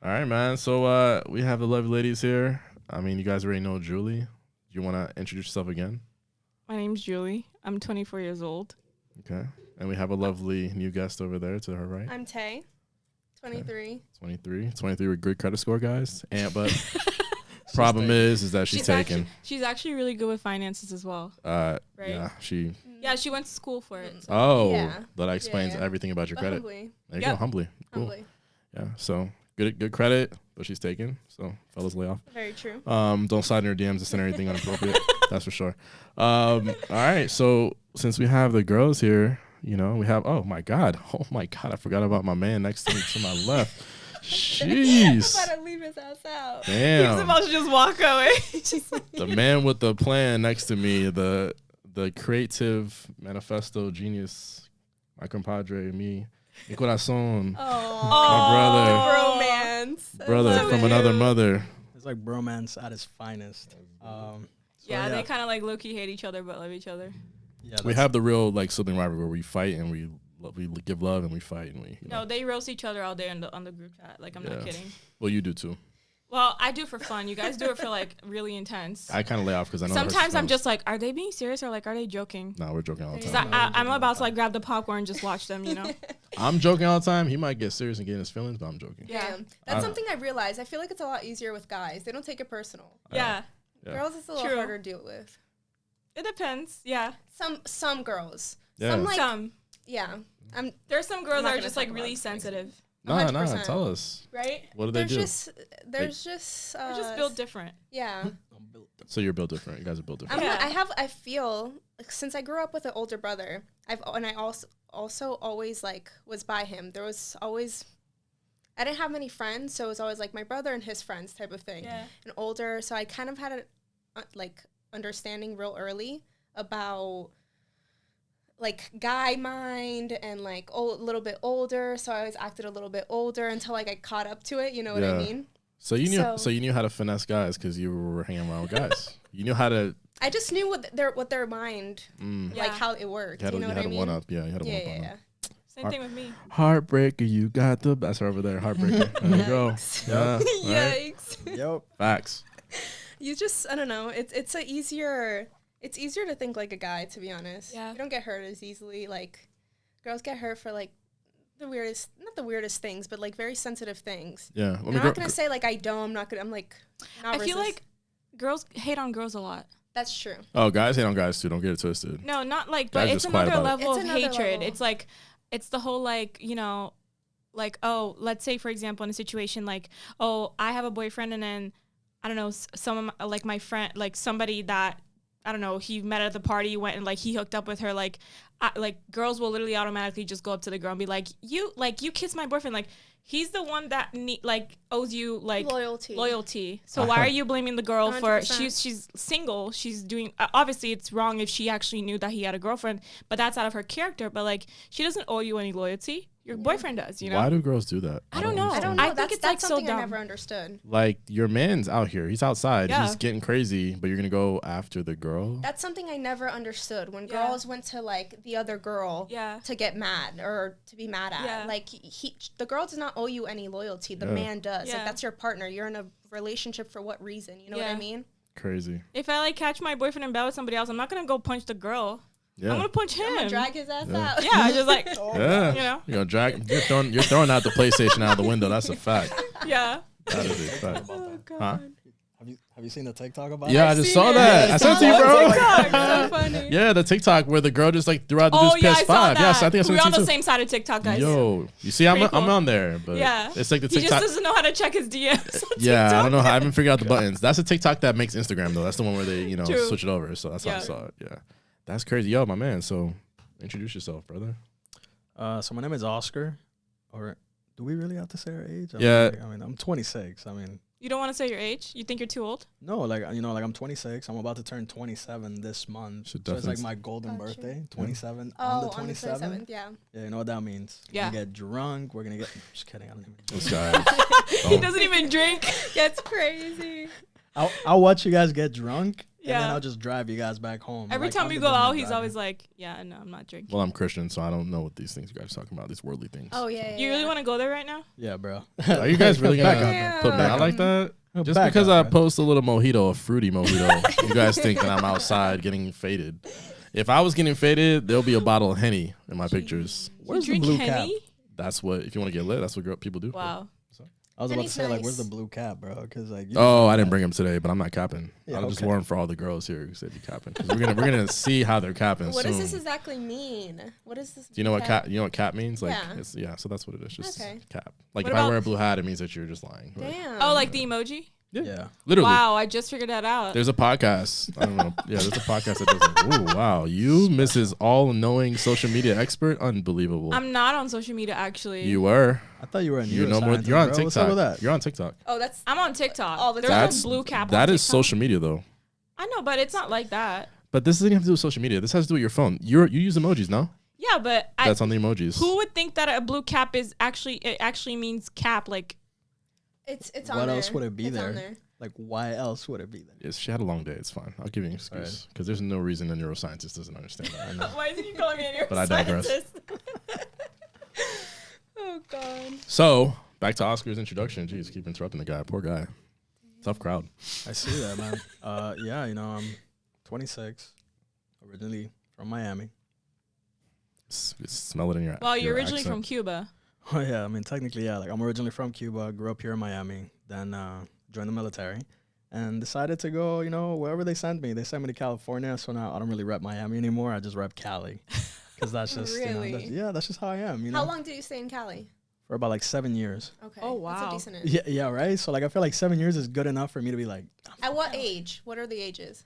All right, man. So we have the lovely ladies here. I mean, you guys already know Julie. Do you want to introduce yourself again? My name's Julie. I'm 24 years old. Okay. And we have a lovely new guest over there to her right. I'm Tay, 23. 23 with good credit score, guys. And but problem is that she's taken. She's actually really good with finances as well. Right. Yeah, she went to school for it. So. Oh, Yeah. that explains Yeah. everything about your But credit. Humbly. There you go, humbly. Cool. Humbly. Yeah. So good credit, but she's taken. So fellas, lay off. Very true. Don't slide in her DMs to send her anything inappropriate. That's for sure. All right. So since we have the girls here, we have. Oh my god. I forgot about my man next to me to my left. Jeez. I'm about to leave his ass out. Damn. He's about to just walk away. The man with the plan next to me, the creative manifesto genius, my compadre, me, mi corazón, Oh, romance. brother So from cute. another mother. It's like bromance at its finest. Yeah, they kind of like low-key hate each other but love each other. Yeah, We have the real like sibling rivalry where we fight and we give love and we fight and we. No, they roast each other out there on the group chat. Like, I'm not kidding. Well, you do too. Well, I do it for fun. You guys do it for like really intense. I kind of lay off because I know. Sometimes I'm just like, are they being serious or like, are they joking? No, we're joking all the 'Cause time. I'm about to like grab the popcorn and just watch them, I'm joking all the time. He might get serious and get in his feelings, but I'm joking. Yeah. Damn. That's something I realized. I feel like it's a lot easier with guys. They don't take it personal. Yeah. Yeah. Girls, it's a little True. harder to deal with. It depends. Yeah. Some girls. Yeah. Some like Some. yeah. There's some girls I'm not that are gonna just talk like really about sensitive, Nah, 100%. tell us. right? What do they do? There's just We're just built different. yeah. So you're built different. You guys are built different. Yeah. I feel like since I grew up with an older brother, I also always like was by him. There was always I didn't have many friends, so it was always like my brother and his friends type of thing. Yeah. And older, so I kind of had a like understanding real early about like guy mind and like a little bit older, so I always acted a little bit older until like I caught up to it, you know what I mean? So you knew. So- you knew how to finesse guys because you were hanging around with guys. You knew how to. I just knew what their mind like Yeah. how it worked. You had, You know you what had I a mean? one up. Yeah, you had a Yeah, one up. yeah, yeah. Same thing with me. Heartbreaker, you got the. That's her over there. Heartbreaker. There you go. Yeah. Right? Yikes. Yep. Facts. You just I don't know. It's easier to think like a guy, to be honest. Yeah. You don't get hurt as easily. Like girls get hurt for like not the weirdest things, but like very sensitive things. Yeah. And I'm not gonna say like I don't. I'm like. Not I feel resist- like girls hate on girls a lot. that's true. Oh, guys hate on guys too. Don't get it twisted. No, not like, Guys but it's just quiet another about it. level It's of another hatred. level. It's like, it's the whole like, like, oh, let's say for example in a situation like, oh, I have a boyfriend and then, I don't know, some of like my friend, like somebody that, I don't know, he met at the party, went and like he hooked up with her, like girls will literally automatically just go up to the girl and be like, you kissed my boyfriend, like he's the one that owes you like loyalty. So why are you blaming the girl for 100%. she's single? She's doing obviously it's wrong if she actually knew that he had a girlfriend, but that's out of her character. But like she doesn't owe you any loyalty. Your boyfriend does, Why do girls do that? I don't know. I don't understand. know. I think that's it's, like, that's so something I dumb. never understood. Like your man's out here. He's outside. Yeah. He's getting crazy, but you're gonna go after the girl. That's something I never understood when Yeah. girls went to like the other girl Yeah. to get mad or to be mad at. Yeah. Like the girl does not owe you any loyalty. The Yeah. man does. Yeah. Like that's your partner. You're in a relationship for what reason? You know what I Yeah. mean? Crazy. If I like catch my boyfriend in bed with somebody else, I'm not gonna go punch the girl. Yeah. I'm gonna punch him. I'm gonna drag his ass Yeah. out. Yeah, just like Yeah. You know? You're gonna drag. You're throwing out the PlayStation out the window. That's a fact. yeah. That is a fact. Oh god. Huh? Have you seen the TikTok about Yeah, it? I just seen saw it. that. I sent it to you, bro. So funny. Yeah, the TikTok where the girl just like threw out the Oh dude's yeah, I PS5. saw that. Yes, I think I We're sent on it to the you same side of TikTok, too. guys. Yo, you see, I'm Pretty cool. on there, but Yeah. it's like the He just TikTok. doesn't know how to check his DMs. on Yeah, I TikTok. don't know. I haven't figured out the buttons. That's a TikTok that makes Instagram though. That's the one where they True. switch it over. So that's how I Yeah. saw it. Yeah, that's crazy. Yo, my man. So introduce yourself, brother. So my name is Oscar. Or do we really have to say our age? Yeah. I mean, I'm 26. I mean, You don't want to say your age? You think you're too old? no, like I'm 26. I'm about to turn 27 this month. Should So it's like definitely- my golden Gotcha. birthday. 27 Oh, on the on the 27th. 27th, yeah. Yeah, you know what that means. Yeah. We're gonna get drunk. We're gonna get. Just kidding. I don't even. This guy. He doesn't even drink. That's crazy. I'll watch you guys get drunk, and then Yeah. I'll just drive you guys back home. Every Like, time I'm we the go one out, he's driving. always like, "Yeah, no, I'm not drinking." Well, I'm Christian, so I don't know what these things you guys are talking about. These worldly things. Oh yeah. You really want to go there right now? Yeah, bro. Are you guys really Back gonna up, Yeah. put me Back out up. like that? Just Back because up, I bro. post a little mojito, a fruity mojito, you guys think that I'm outside getting faded. If I was getting faded, there'll be a bottle of Henny in my pictures. Where's you the drink blue cap? Henny? That's what, if you want to get lit, that's what people do. Wow. I was about to Henny's say, like, where's the nice. blue cap, bro? Because like, you Oh, just- I didn't bring him today, but I'm not capping. Yeah, I'll just okay. warn for all the girls here who said you capping. 'Cause we're gonna see how they're capping What soon. does this exactly mean? What is this? Do you know what cap? You know what cap means? Like, Yeah. so that's what it is. Just Okay. cap. Like What if I about- wear a blue hat, it means that you're just lying. Right? Damn. Oh, like the emoji? Yeah. Literally. Wow, I just figured that out. There's a podcast. I don't know. Yeah, there's a podcast that does it. Ooh, wow. You, Mrs. All-Knowing social media expert, unbelievable. I'm not on social media actually. You were. I thought you were a You know more. neuroscientist, You're on bro. What's up with TikTok. that? You're on TikTok. Oh, that's. I'm on TikTok. All the There's time. That's no blue cap. that on is TikTok. social media though. I know, but it's not like that. But this doesn't have to do with social media. This has to do with your phone. You use emojis, no? Yeah, but That's on the emojis. who would think that a blue cap is actually it actually means cap? Like It's on What there. else would it be It's on there? Like, why else would it be there? Yes, she had a long day. It's fine. I'll give you an excuse because there's no reason a neuroscientist doesn't understand that. I know. why isn't you calling me a But I digress. neuroscientist? Oh god. So back to Oscar's introduction. Jeez, keep interrupting the guy. Poor guy. Tough crowd. I see that, man. Yeah, you know, I'm 26, originally from Miami. Smell it in your. Well, you're your originally accent. from Cuba. Oh yeah, I mean, technically, yeah. Like, I'm originally from Cuba, grew up here in Miami, then joined the military, and decided to go, you know, wherever they sent me. They sent me to California, so now I don't really rep Miami anymore. I just rep Cali, because that's just, you know, Really? that's just how I am. You know, How long did you stay in Cali? for about like 7 years. Okay. Oh, That's wow. a decent. Yeah, right. So like, I feel like 7 years is good enough for me to be like, At what age? What are the ages?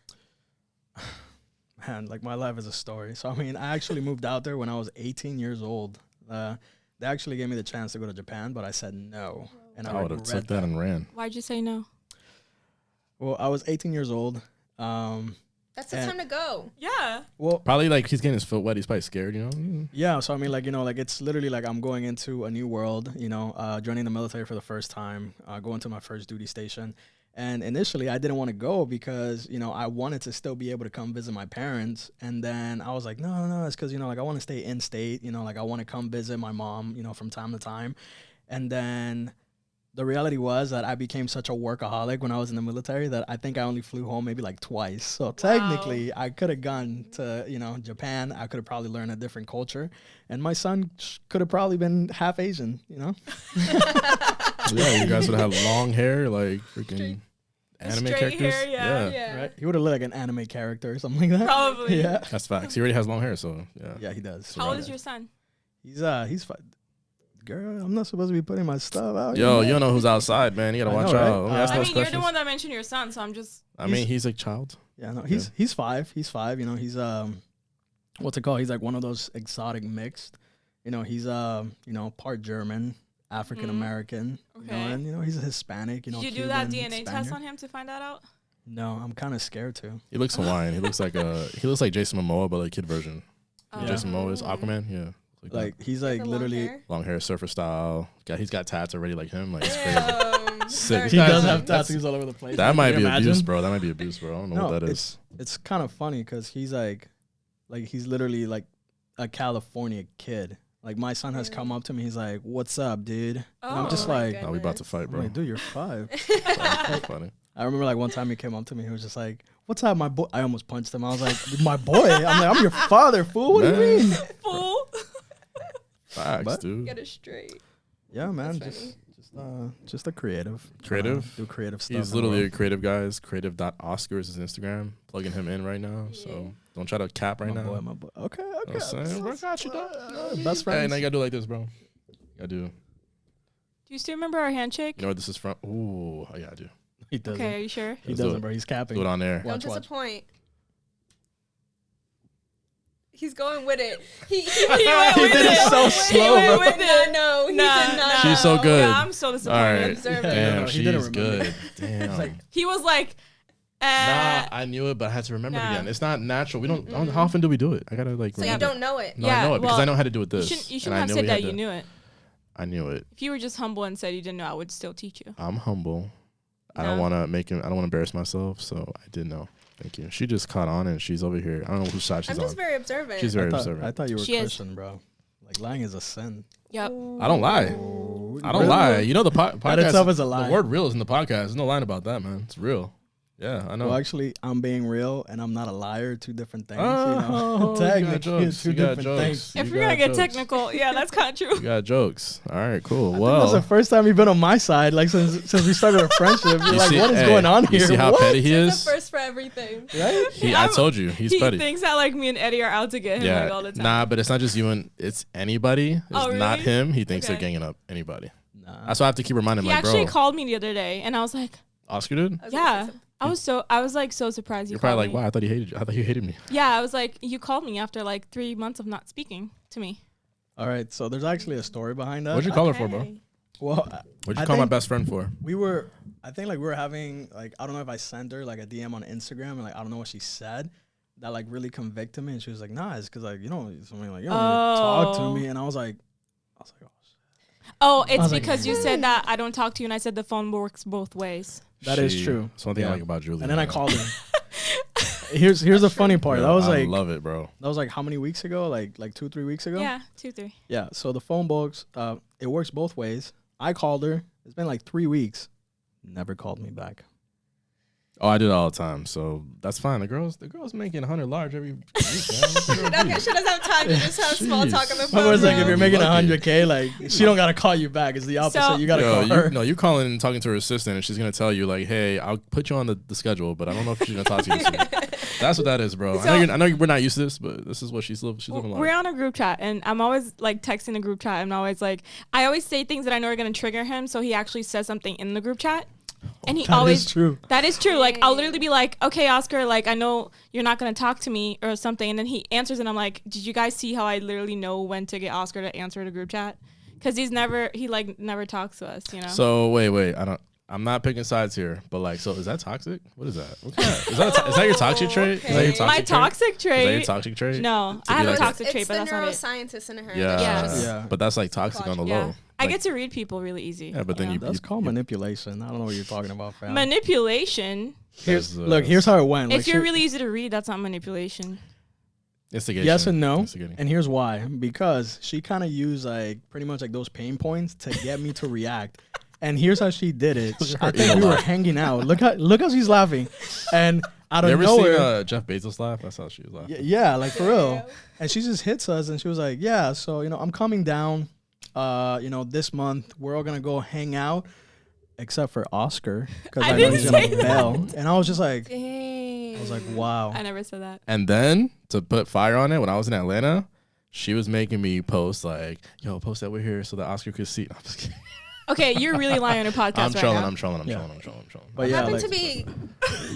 man, like my life is a story. So I mean, I actually moved out there when I was 18 years old. They actually gave me the chance to go to Japan, but I said no, and I would have regret took that and ran. Why'd you say no? Well, I was 18 years old. That's the And- time to go. Yeah. Well, Probably like he's getting his foot wet. He's probably scared. You know. yeah. So I mean, like, you know, like it's literally like I'm going into a new world. You know, joining the military for the first time, going to my first duty station. And initially, I didn't want to go because, you know, I wanted to still be able to come visit my parents. And then I was like, no, it's because, you know, like I want to stay in state. You know, like I want to come visit my mom, you know, from time to time. And then the reality was that I became such a workaholic when I was in the military that I think I only flew home maybe like twice. So technically, I could have gone to, you know, Japan. I could have probably learned a different culture. And my son could have probably been half Asian, you know? Yeah, you guys would have long hair, like freaking anime straight characters. hair, yeah. Right? He would have looked like an anime character or something like that. Probably. Yeah. That's facts. He already has long hair, so yeah. Yeah, he does. How old is your son? He's fine. Girl, I'm not supposed to be putting my stuff out. Yo, here. you don't know who's outside, man. You gotta I watch know, right? out. Let me ask I those mean, you're the questions. one that mentioned your son, so I'm just. I mean, he's a child. Yeah, no, he's 5. He's 5. You know, he's what's it called? He's like one of those exotic mixed. You know, he's you know, part German, African American. You know, Okay. and you know, he's a Hispanic. You know, Did you do that Cuban, DNA test Spaniard. on him to find that out? No, I'm kind of scared to. He looks Hawaiian. He looks like Jason Momoa, but like kid version. Oh. Jason Momoa is Aquaman. Yeah. That. Like he's like The long literally. hair? long hair, surfer style. He's got tats already like him. Like it's crazy. Sick. He That's- does have that's- tattoos all over the place. That might Can be you abuse, imagine? bro. That might be abuse, bro. I don't know No, what that is. It's kind of funny because he's like he's literally like a California kid. Like my son has come up to me. He's like, "What's up, dude?" And I'm just Oh my like, Oh, we about to fight, I'm bro. like, "Dude, you're 5." That's funny. I remember like one time he came up to me. He was just like, "What's up, my boy?" I almost punched him. I was like, "My boy." I'm like, "I'm your father, fool. What do you Man. mean?" Fool. Facts, But- dude. Get it straight. Yeah, man. That's Just a creative. Creative? Tryna do creative stuff. He's in the literally a world. creative, guys. Creative.oscar is his Instagram. Plugging him in right now. So don't try to cap right my now. boy, my boy. Okay, You know okay. what I'm saying? Bro, got you, dog. Best Hey, friends. now you gotta do like this, bro. You gotta do. Do you still remember our handshake? You know where this is from? Ooh, oh, yeah, I do. He doesn't. Okay, are you sure? He Let's do doesn't, it. bro. He's capping. Do it on there. Watch, Don't watch. disappoint. He's going with it. He went He with did it it. so He slow, went bro. with it. No, he Nah, did not. She's so know. good. Yeah, I'm so All disappointed. right. Observe it. Damn, He didn't she's remember. good. Damn. like- He was like, Nah, I knew it, but I had to remember it Nah. again. It's not natural. We don't. How often do we do it? I gotta like. So you remember. don't know it. No, Yeah, I know it because well, I know how to do it. you This. shouldn't, you and shouldn't I have knew said we that had you to- knew it. I knew it. If you were just humble and said you didn't know, I would still teach you. I'm humble. I don't No. want to make him. I don't want to embarrass myself, so I did know. Thank you. She just caught on and she's over here. I don't know whose side she's I'm on. just very observant. She's very I observant. thought you were She is. Christian, bro. Like lying is a sin. Yep. I don't lie. I don't lie. You know the podcast. That itself is a lie. The word "real" is in the podcast. There's no lying about that, man. It's real. Yeah, I know. Well, actually, I'm being real and I'm not a liar. Two different things. Oh, you got Technically, jokes. two You got different jokes. things. If You we're gonna got get jokes. technical, yeah, that's kind of true. You got jokes. All right, cool. That's Well, the first time you've been on my side, like since we started a friendship. You're you like, see- what is hey, going on You here? see how What? petty he It's is? a first for everything. Right? I told you, he's He petty. thinks that like me and Eddie are out to get him Yeah, like all the time. nah, but it's not just you and it's anybody. It's Oh, not really? him. He thinks Okay. they're ganging up anybody. Nah. That's why I have to keep reminding him, He like, actually bro, called me the other day, and I was like, Oscar did. I was gonna say yeah. something. I was like so surprised. You're probably like, me. wow, I thought he hated you. I thought he hated me. Yeah, I was like, you called me after like 3 months of not speaking to me. All right, so there's actually a story behind that. What'd you call her for, bro? Okay. Well, What'd you I call my think best friend for? I think like we were having like I don't know if I sent her like a DM on Instagram and like I don't know what she said that like really convicted me and she was like, nah, it's because like you know something like you don't really talk to Oh. me and I was like, oh. Oh, I it's was like, because you said that I don't talk to you, and I said the phone works both ways. That is She- true. It's one thing I Yeah. like about Julie. And then I man. called her. Here's the funny part. Yo, That was I like love it, bro. that was like how many weeks ago? Like 2-3 weeks ago? Yeah, 2, 3. Yeah. So the phone box, it works both ways. I called her. It's been like 3 weeks. Never called me back. Oh, I do it all the time, so that's fine. The girls making 100 large every week, man. Okay, she doesn't have time to just have small talk on the Jeez. phone. I was like, bro. if you're making Lucky. 100K, like she don't gotta call you back. It's the opposite. So- You gotta Yo, call her. you're calling and talking to her assistant, and she's gonna tell you like, "Hey, I'll put you on the schedule, but I don't know if she's gonna talk to you this week." That's what that is, bro. So- I know we're not used to this, but this is what she's living We're like. on a group chat, and I'm always like texting the group chat. I'm always like, I always say things that I know are gonna trigger him, so he actually says something in the group chat, and he That always is true. That is true. Like I'll literally be like, "Okay, Oscar, like I know you're not gonna talk to me or something," and then he answers, and I'm like, "Did you guys see how I literally know when to get Oscar to answer the group chat? Because he never talks to us, you know." So wait, I'm not picking sides here, but like, so is that toxic? What is that? What kind of, is that your toxic trait? Is that your Okay. toxic My trait? toxic Is that your trait. toxic trait? No, To I be have a like- toxic trait, It's but the that's not it. neuroscientist in her. Yeah, Yeah. but that's like toxic on the Yeah, low. I Like, get to read people really easy. Yeah, but then know? you- That's called manipulation. I don't know what you're talking about, fam. Manipulation. Here's That's, look. Here's how it went. If Like, you're here- really easy to read, that's not manipulation. instigation. yes and no, Instigating. and here's why. Because she kind of used like pretty much like those pain points to get me to react. And here's how she did it. Look at I her think we evil were laugh. hanging out. Look how she's laughing, and out You of ever nowhere, seen Jeff Bezos laugh? That's how she was laughing. yeah, like for real. And she just hits us, and she was like, "Yeah, so I'm coming down. This month we're all gonna go hang out, except for Oscar, because I I know didn't he's gonna say that. bail." And I was just like, Dang. I was like, "Wow." I never said that. And then to put fire on it, when I was in Atlanta, she was making me post like, "Yo, post that we're here so that Oscar could see." I'm just kidding. Okay, you're really lying on a podcast I'm right trolling. now. I'm trolling. Yeah. I'm trolling. But yeah, Happened like- to be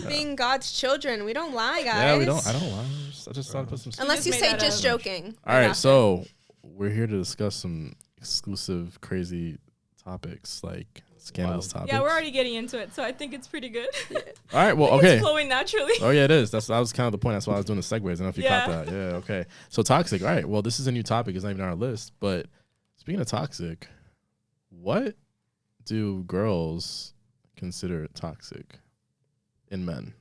being God's children. We don't lie, guys. Yeah, we don't. I don't lie. I just thought to put some. Unless just you made say that just up. joking. All right, so we're here to discuss some exclusive, crazy topics, like scandalous topics. Yeah, we're already getting into it, so I think it's pretty good. All right. Well, It's okay. flowing naturally. Oh yeah, it is. That was kind of the point. That's why I was doing the segues. I don't know if you Yeah. caught that. Yeah. Okay. So toxic. All right. Well, this is a new topic. It's not even on our list. But speaking of toxic, what do girls consider toxic in men?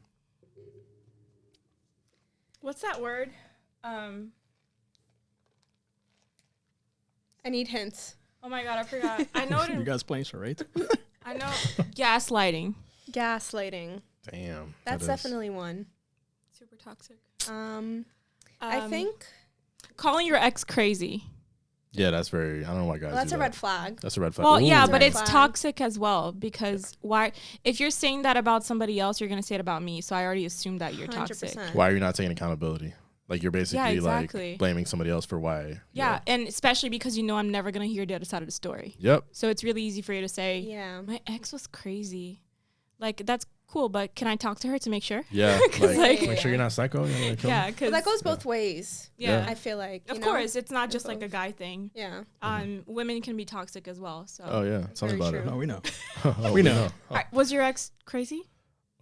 What's that word? I need hints. Oh my god, I forgot. I know You it. guys playing charades? I know gaslighting. Gaslighting. Damn. That's that is- definitely one. Super toxic. I think calling your ex crazy. Yeah, that's very. I don't know why guys. well, that's do a that. red flag. That's a red flag. Well, Ooh. yeah, It's a but red it's flag. toxic as well because why? If you're saying that about somebody else, you're gonna say it about me. So I already assumed that you're toxic. 100%. Why are you not taking accountability? Like you're basically exactly. like blaming somebody else for why. Yeah, and especially because you know I'm never gonna hear the other side of the story. Yep. So it's really easy for you to say, Yeah. my ex was crazy. Like that's cool, but can I talk to her to make sure? Yeah. 'Cause, Like, like- make sure you're not psycho. You're not gonna kill Yeah, me. because But that goes both ways. yeah. I feel like. Of you know? course, it's not just They're like a both. guy thing. Yeah. Women can be toxic as well. So, Oh yeah. Tell me Very about it. true. No, we know. Oh, We know. Was your ex crazy?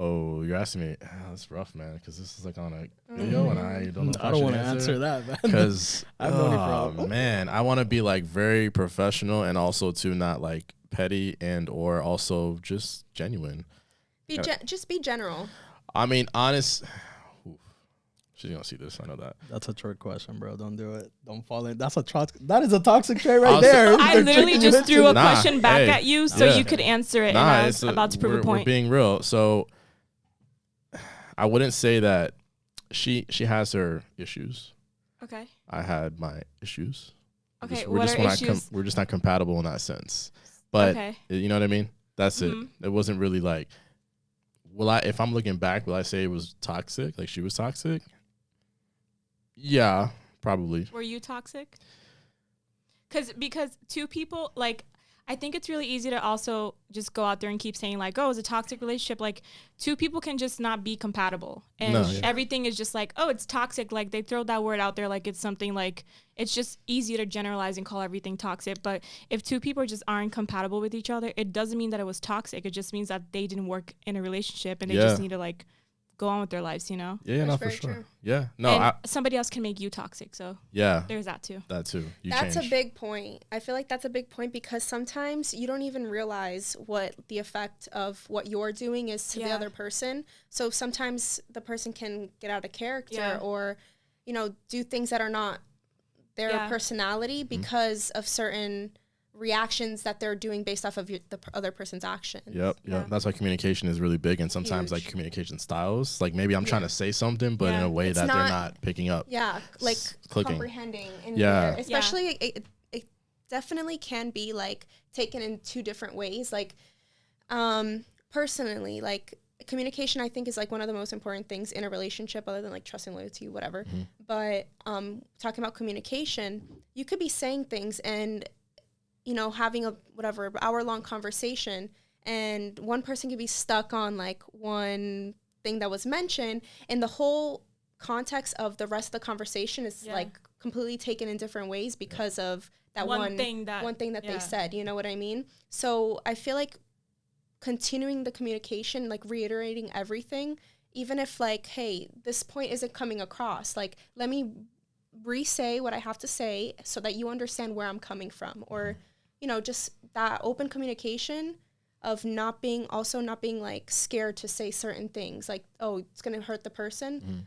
Oh, you're asking me. That's rough, man. Because this is like on a video, and I don't know. If I don't want to answer that, man. Because I have no any problem. man, I want to be like very professional and also to not like petty and or also just genuine. Just be general. I mean, honest. Oof. She's gonna see this. I know that. That's a trick question, bro. Don't do it. Don't fall in. That is a toxic trait right I'll there. I They're literally tricking you just threw into a it. Nah, question back hey, at you so yeah. you could answer it, and Nah, I was about to prove a we're point. being real. So I wouldn't say that she has her issues. Okay. I had my issues. Okay. We're What just are not issues? we're just not compatible in that sense. But Okay. you know what I mean? That's Mhm. it. It wasn't really like. If I'm looking back, will I say it was toxic? Like she was toxic? Yeah, probably. Were you toxic? Because two people, like, I think it's really easy to also just go out there and keep saying like, oh, it's a toxic relationship. Like, two people can just not be compatible, and No, yeah. everything is just like, oh, it's toxic. Like, they throw that word out there like it's something like, it's just easy to generalize and call everything toxic. But if two people just aren't compatible with each other, it doesn't mean that it was toxic. It just means that they didn't work in a relationship, and they just Yeah. need to like go on with their lives, you know. Yeah, That's no, for very sure. true. Yeah, no, And somebody else can make you toxic, so yeah, there's that too. that too. You That's change. a big point. I feel like that's a big point because sometimes you don't even realize what the effect of what you're doing is to the Yeah. other person. So sometimes the person can get out of character Yeah. or, do things that are not their Yeah. personality because of certain reactions that they're doing based off of the other person's actions. Yep. Yeah. That's why communication is really big, and sometimes like Huge. communication styles. Like maybe I'm trying to say something, but in Yeah. a way It's that they're not- not picking up. Yeah, like Clicking. comprehending. And Yeah. especially it definitely can be like taken in two different ways. Like, personally, like communication, I think is like one of the most important things in a relationship, other than like trust and loyalty, whatever. Mm-hmm. But talking about communication, you could be saying things and having a whatever hour-long conversation, and one person could be stuck on like one thing that was mentioned, and the whole context of the rest of the conversation is Yeah. like completely taken in different ways because of that one thing that they yeah. said. You know what I mean? So I feel like continuing the communication, like reiterating everything, even if like, hey, this point isn't coming across, like let me re-say what I have to say so that you understand where I'm coming from, or just that open communication of not being like scared to say certain things, like, oh, it's going to hurt the person. Mm-hmm.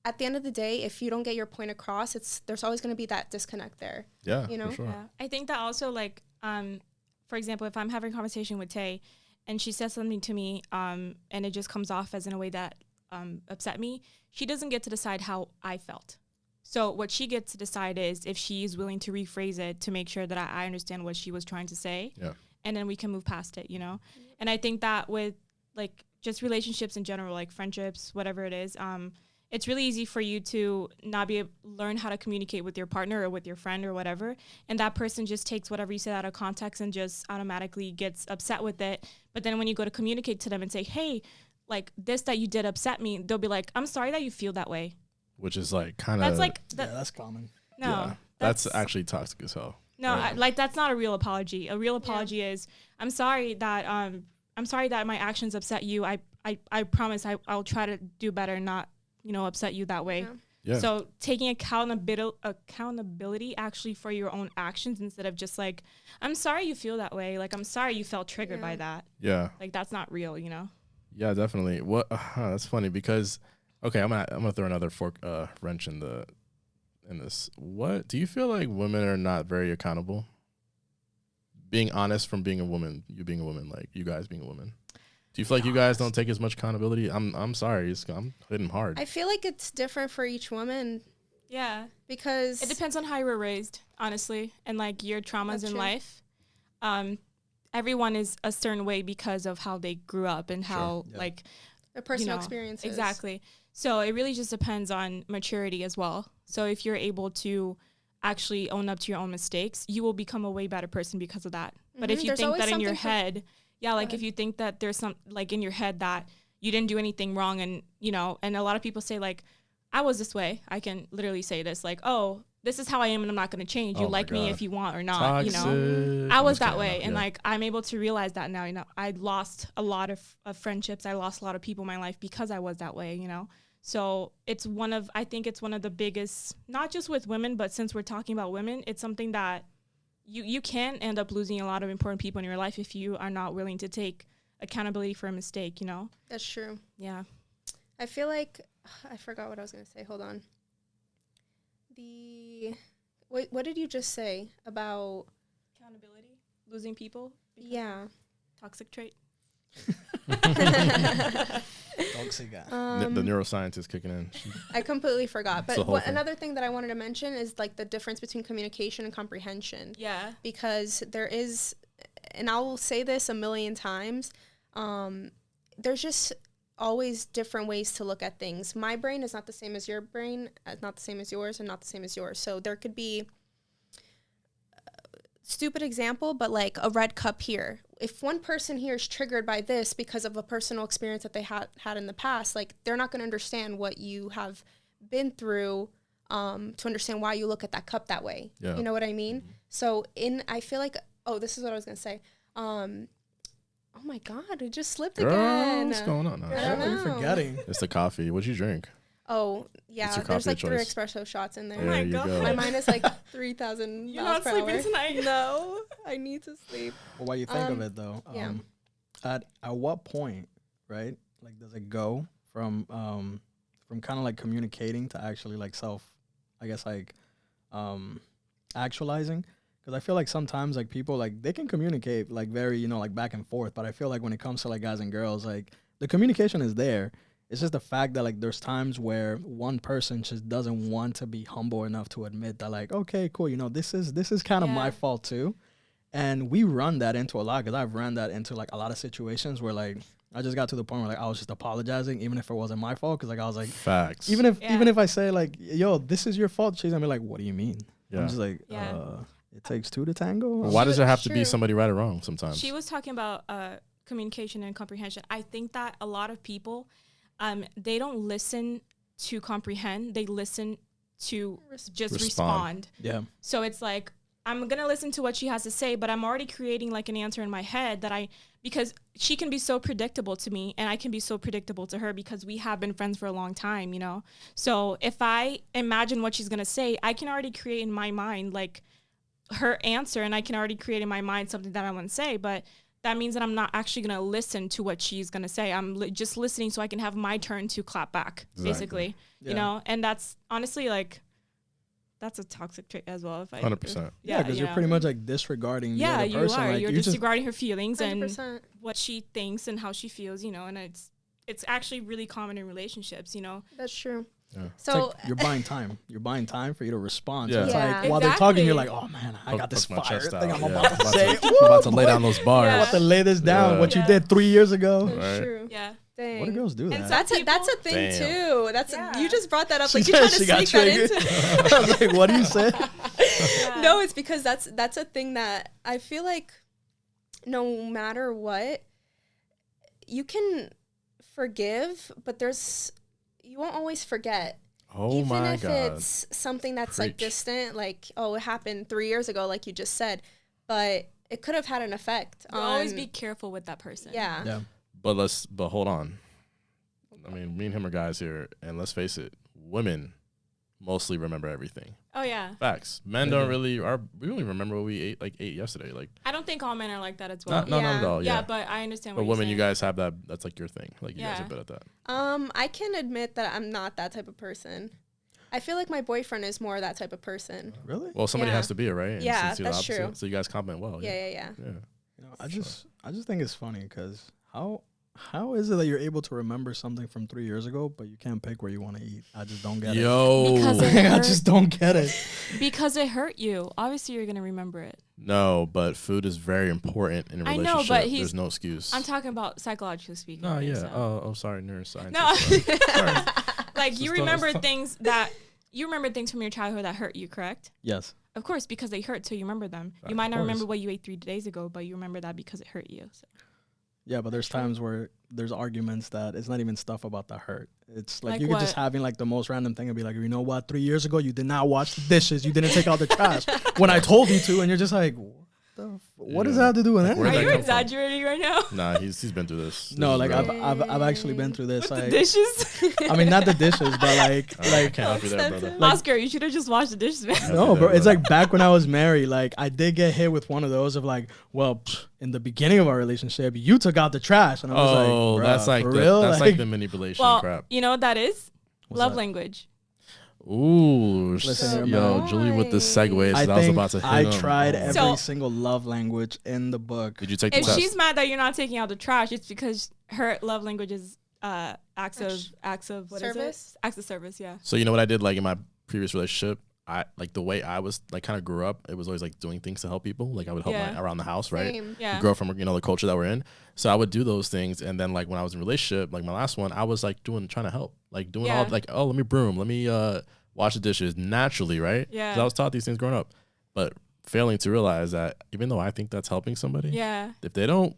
At the end of the day, if you don't get your point across, there's always going to be that disconnect there. Yeah, You know? for sure. Yeah. I think that also, like, for example, if I'm having a conversation with Tay and she says something to me and it just comes off as in a way that upset me, she doesn't get to decide how I felt. So what she gets to decide is if she's willing to rephrase it to make sure that I understand what she was trying to say. Yeah. And then we can move past it, And I think that with, like, just relationships in general, like friendships, whatever it is, it's really easy for you to not learn how to communicate with your partner or with your friend or whatever. And that person just takes whatever you said out of context and just automatically gets upset with it. But then when you go to communicate to them and say, hey, like this that you did upset me, they'll be like, I'm sorry that you feel that way. Which is like kind of. That's like, Yeah, that's common. no, Yeah, that's actually toxic as hell. no, right. that's not a real apology. A real apology is, I'm sorry that my actions upset you. I promise I'll try to do better, not, upset you that way. Yeah. Yeah. So taking accountability actually for your own actions instead of just like, I'm sorry you feel that way. Like, I'm sorry you felt triggered by that. Yeah. Like, that's not real, Yeah, definitely. What? That's funny because, okay, I'm gonna throw another wrench in this. What do you feel like women are not very accountable? Being honest from being a woman, you being a woman, like you guys being a woman. Do you feel like you guys don't take as much accountability? I'm sorry, I'm hitting hard. I feel like it's different for each woman Yeah. because It depends on how you were raised, honestly, and like your traumas That's in true. life. Everyone is a certain way because of how they grew up and how yeah. like their personal know, experiences. exactly. So it really just depends on maturity as well. So if you're able to actually own up to your own mistakes, you will become a way better person because of that. But if Mhm. you There's think always that in your something for- head, like ahead. if you think that there's some like in your head that you didn't do anything wrong and and a lot of people say like, I was this way. I can literally say this like, oh, this is how I am and I'm not going to change. You Oh my like me God. if you want or not, Toxic. I was Just that kidding. way. And Yeah. like, I'm able to realize that now, I lost a lot of friendships. I lost a lot of people in my life because I was that way, So I think it's one of the biggest, not just with women, but since we're talking about women, it's something that you can end up losing a lot of important people in your life if you are not willing to take accountability for a mistake, you know? That's true. Yeah. I feel like I forgot what I was gonna say. Hold on. Wait, what did you just say about? Accountability, losing people. Yeah. Toxic trait. Toxic guy. The neuroscientist kicking in. I completely forgot. It's the But whole thing. another thing that I wanted to mention is like the difference between communication and comprehension. Yeah. Because there is, and I will say this a million times, there's just always different ways to look at things. My brain is not the same as your brain, not the same as yours, and not the same as yours. So there could be, stupid example, but like a red cup here. If one person here is triggered by this because of a personal experience that they had in the past, like they're not going to understand what you have been through to understand why you look at that cup that way. Yeah. You know what I mean? So I feel like, this is what I was going to say. Oh my God, it just slipped Girl, again. what's going on? I What don't are you know. forgetting? It's the coffee. What'd you drink? Oh, yeah, What's your there's coffee like 3 choice? espresso shots in there. There my you God. go. My mind is like 3,000 You're miles not per sleeping hour. tonight. No, I need to sleep. Well, what you think of it though? yeah. At what point, right? Like, does it go from kind of like communicating to actually like I guess like actualizing? Because I feel like sometimes like people like they can communicate like very like back and forth, but I feel like when it comes to like guys and girls, like the communication is there. It's just the fact that like there's times where one person just doesn't want to be humble enough to admit that like, okay, cool, this is kind of my Yeah. fault too. And we run that into a lot, because I've run that into like a lot of situations where like I just got to the point where like I was just apologizing even if it wasn't my fault, because like I was like, Facts. even if Yeah. I say like, yo, this is your fault, she's gonna be like, what do you mean? Yeah. I'm just like, Yeah. it takes two to tango. Well, why does there have to be True. somebody right or wrong sometimes? She was talking about communication and comprehension. I think that a lot of people, they don't listen to comprehend. They listen to just Respond. respond. Yeah. So it's like, I'm going to listen to what she has to say, but I'm already creating like an answer in my head because she can be so predictable to me and I can be so predictable to her because we have been friends for a long time, So if I imagine what she's going to say, I can already create in my mind like her answer, and I can already create in my mind something that I want to say, but that means that I'm not actually going to listen to what she's going to say. I'm just listening so I can have my turn to clap back, Exactly. basically, Yeah. and that's honestly like, that's a toxic trait as well. 100%. Yeah, because you're pretty much like disregarding the other you person. are. Like, You're you just disregarding her feelings and 100%. what she thinks and how she feels, and it's actually really common in relationships, That's true. Yeah. it's So like you're buying time. You're buying time for you to respond. So Yeah. it's Yeah. like while they're talking, you're like, Exactly. oh man, I Poke- got this poke my fire chest thing out. I'm Yeah. about to say. I'm about to lay down those bars. Yeah. About to lay this down. Yeah. What you Yeah. did 3 years ago. that's Right. true. Yeah. Dang. What do girls do And that? That's Some a thing Damn. too. Yeah. You just brought that up. She Like you're trying said to she got sneak that triggered. into. I was like, what do you say? Yeah. No, it's because that's a thing that I feel like no matter what, you can forgive, but you won't always forget. Oh Even my if God. it's something that's like Preach. distant, like, it happened 3 years ago, like you just said, but it could have had an effect You on. always be careful with that person. Yeah. Yeah. But hold on. I mean, me and him are guys here, and let's face it, women mostly remember everything. Oh yeah. Facts. Men Yeah. don't really we only remember what we ate yesterday. Like I don't think all men are like that as well. not Yeah. at all. yeah, Yeah. but I understand But what you're women, you saying. guys have that's like your thing. Like you guys Yeah. are good at that. I can admit that I'm not that type of person. I feel like my boyfriend is more that type of person. Really? Well, somebody Yeah. has to be it, right? And Yeah, since you're the that's opposite, true. So you guys complement well. Yeah. Yeah. You know, I just think it's funny because how is it that you're able to remember something from 3 years ago, but you can't pick where you want to eat? I just don't get Yo. Because it. it I hurt. just don't get it. Because it hurt you. Obviously, you're gonna remember it. No, but food is very important in a I relationship. know, but there's no excuse. I'm talking about psychologically speaking. No, here, yeah. so. Oh, sorry, neuroscientist. No. Sorry. Like Just you don't- remember stop. things from your childhood that hurt you, correct? Yes. Of course, because they hurt, so you remember them. Of You might not course. remember what you ate 3 days ago, but you remember that because it hurt you. So. Yeah, but there's times where there's arguments that it's not even stuff about the hurt. It's like Like you could just what? having like the most random thing and be like, you know what? 3 years ago, you did not wash the dishes. You didn't take out the trash when I told you to, and you're just like, What does Yeah. that have to do with Like, where'd Are that you come from? exaggerating right now? Nah, he's been through this. This No, is like real. I've actually been through this. The Like, dishes. I mean, not the dishes, but like I like can't help you there, brother. Like- Oscar, you should have just washed the dishes, man. no, bro. It's brother. like back when I was married. Like I did get hit with one of those of like, well, in the beginning of our relationship, you took out the trash, and I was Oh, like, that's "Bruh, like for the, real? that's like the manipulation Well, crap. you know what that is? What's Love that? language. Ooh, Listen, yo, man. Julie with the segues. I I was think about to hit I him. tried Oh. every So- single love language in the book. Did you take the If test? she's mad that you're not taking out the trash, it's because her love language is acts of what is Service? it? Acts of service, yeah. So you know what I did like in my previous relationship? I like the way I was like kind of grew up. It was always like doing things to help people. Like I would help Yeah. around the house, right? Same. Yeah. Grow from the culture that we're in. So I would do those things, and then like when I was in a relationship, like my last one, I was like trying to help, like doing all Yeah. like, oh, let me broom, let me wash the dishes naturally, right? 'Cause Yeah. I was taught these things growing up, but failing to realize that even though I think that's helping somebody, Yeah. if they don't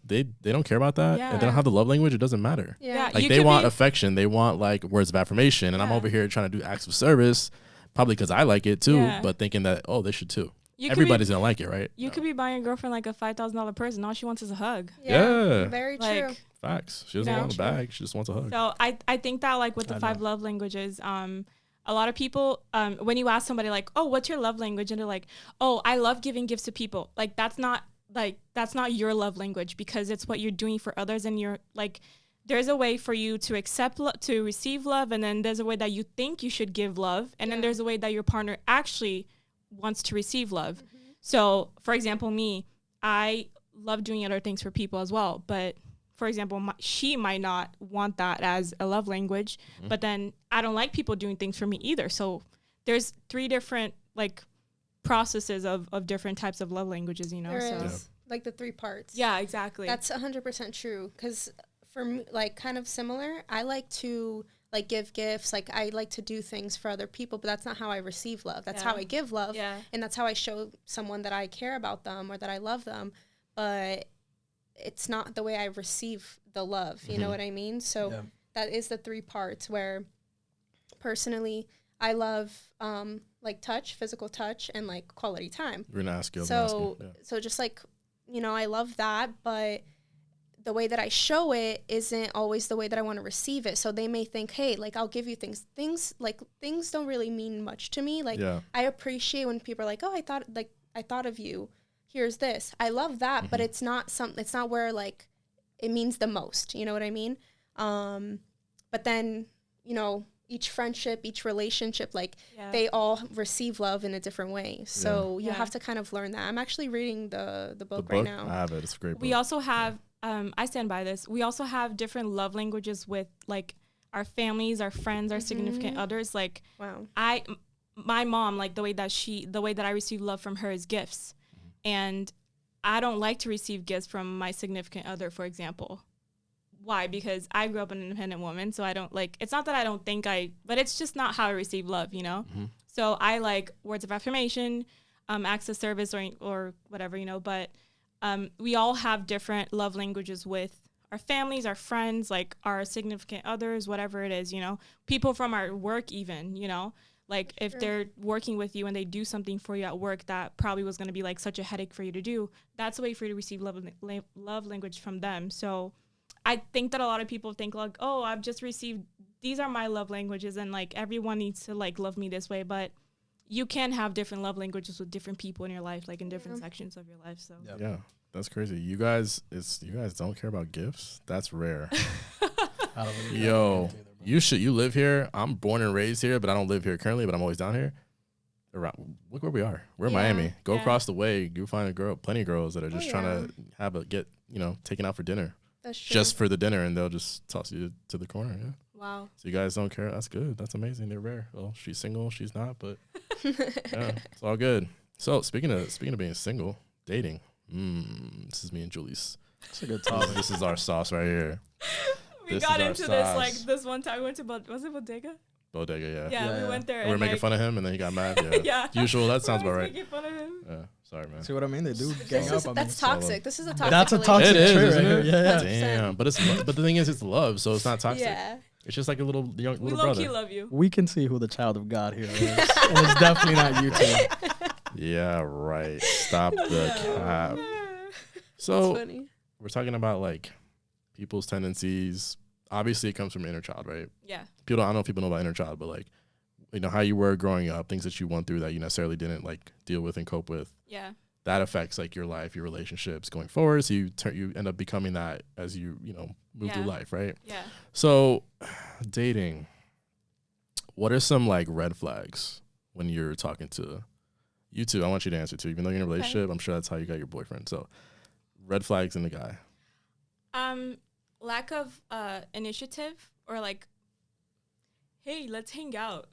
care about that, and they Yeah. don't have the love language, it doesn't matter. Yeah. Like You they could want be- affection, they want like words of affirmation, and I'm Yeah. over here trying to do acts of service, probably because I like it too, Yeah. but thinking that they should too. You Everybody's gonna like it, right? You could be buying your girlfriend like a $5,000 purse, and all she wants is a hug. Yeah. Very true. Like, Facts. She doesn't You want a know? bag. She just wants a hug. so I think that like with the I 5 know. love languages, a lot of people, when you ask somebody like, oh, what's your love language? And they're like, oh, I love giving gifts to people. Like that's not your love language, because it's what you're doing for others, and you're like, there's a way for you to accept to receive love, and then there's a way that you think you should give love, and then Yeah. there's a way that your partner actually wants to receive love. So, for example, me, I love doing other things for people as well, but for example, she might not want that as a love language, but then I don't like people doing things for me either. So there's 3 different like processes of different types of love languages, you know? There So is like the 3 parts. yeah, exactly. That's 100% true. Because for me, like kind of similar, I like to like give gifts. Like I like to do things for other people, but that's not how I receive love. That's how Yeah. I give love. yeah. And that's how I show someone that I care about them or that I love them. But it's not the way I receive the love. You know Mhm. what I mean? So Yeah. that is the 3 parts where personally I love like touch, physical touch, and like quality time. We're gonna ask you. So just like, I love that, but the way that I show it isn't always the way that I want to receive it. So they may think, hey, like I'll give you things don't really mean much to me. Like Yeah. I appreciate when people are like, oh, I thought of you. Here's this. I love that, but it's not where like it means the most. You know what I mean? But then, each friendship, each relationship, like Yeah. they all receive love in a different way. So you Yeah. have to kind of learn that. I'm actually reading the The book book. right now. I have it. It's a great book. We also have, I stand by this. We also have different love languages with like our families, our friends, our significant others. Like Wow. my mom, like the way that I receive love from her is gifts. And I don't like to receive gifts from my significant other, for example. Why? Because I grew up an independent woman, so I don't like, it's not that I don't think but it's just not how I receive love, you know? So I like words of affirmation, acts of service or whatever, but we all have different love languages with our families, our friends, like our significant others, whatever it is, people from our work even, like if Sure. they're working with you and they do something for you at work that probably was going to be like such a headache for you to do, that's a way for you to receive love language from them. So I think that a lot of people think like, oh, I've just received, these are my love languages and like everyone needs to like love me this way. But you can have different love languages with different people in your life, like in different sections of your life. So Yep. Yeah, that's crazy. You guys don't care about gifts. That's rare. I don't really Yo, you live here. I'm born and raised here, but I don't live here currently. But I'm always down here. Look where we are. We're in Yeah, Miami. Go yeah. across the way. You find plenty of girls that are just Oh, trying to get taken out for dinner, That's true. just for the dinner, and they'll just toss you to the corner. Yeah. wow. So you guys don't care. That's good. That's amazing. They're rare. Well, she's single. She's not, but yeah, it's all good. So speaking of being single, dating. This is me and Julie's. It's a good Oh, topic. this is our sauce right here. We This got is our into this sauce. like this one time. We went to was it Bodega? Bodega, yeah. Yeah, Yeah. we went there. And we're and making like, fun of him, and then he got mad. Yeah. Yeah. Usual. That sounds we're about always right. Making fun of him. Yeah. Sorry, man. See what I mean? They do gang This up is, on that's me. toxic. This is a toxic. That's a toxic It is, trait isn't right it? here. Yeah, yeah. 100%. Damn. But the thing is, it's love, so it's not toxic. Yeah. It's just like a little We little low key brother. love you. We can see who the child of God here is. And it's definitely not you two. Yeah, right. Stop the cap. So funny. we're talking about like people's tendencies. Obviously, it comes from inner child, right? Yeah. People, I don't know if people know about inner child, but like, how you were growing up, things that you went through that you necessarily didn't like deal with and cope with. Yeah. That affects like your life, your relationships going forward. So you end up becoming that as you move through life, right? Yeah. So, dating. What are some like red flags when you're talking to you two? I want you to answer too. Even though you're in a relationship, I'm sure that's how you got your boyfriend. So, red flags in the guy. Lack of initiative, or like, hey, let's hang out.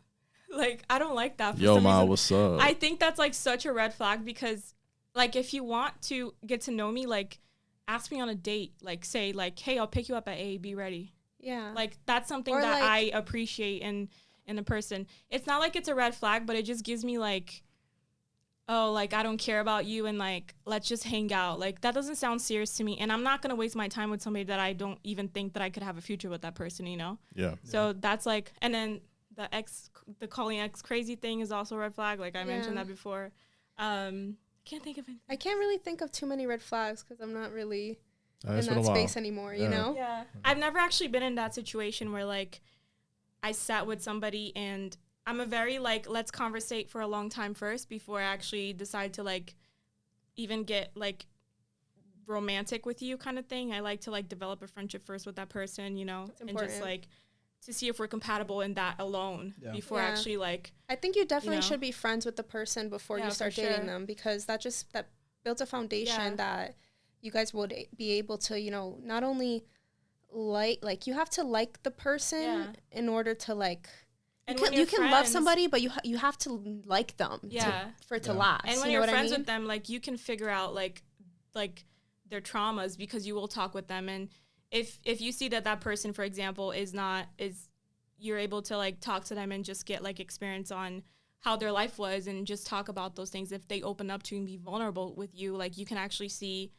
Like, I don't like that. For Yo, some Ma, reason. what's up? I think that's like such a red flag, because like, if you want to get to know me, like, ask me on a date. Like, say like, hey, I'll pick you up at A, be ready. Yeah. Like, that's something Or, that like, I appreciate in a person. It's not like it's a red flag, but it just gives me like, oh, like, I don't care about you, and like, let's just hang out. Like, that doesn't sound serious to me, and I'm not gonna waste my time with somebody that I don't even think that I could have a future with that person, you know? Yeah. So that's like, and then the calling ex crazy thing is also a red flag. Like, I mentioned that before. Can't think of it. I can't really think of too many red flags because I'm not really in It's been a that while. space anymore, you Yeah. know? Yeah. I've never actually been in that situation where like I sat with somebody, and I'm a very like, let's conversate for a long time first before I actually decide to like even get like romantic with you kind of thing. I like to like develop a friendship first with that person, you know, That's and just important. like to see if we're compatible in that alone before Yeah. actually like, I think you definitely know? should be friends with the person before Yeah, you for start dating sure. them, because that builds a foundation Yeah. that you guys would be able to, not only like you have to like the person Yeah. in order to like and you when can, you're you can love friends- somebody, but you have to like them Yeah. for it to Yeah. last. And when you know you're what friends I mean? with them, like, you can figure out like their traumas, because you will talk with them. And if you see that person, for example, is you're able to like talk to them and just get like experience on how their life was, and just talk about those things. If they open up to you and be vulnerable with you, like, you can actually see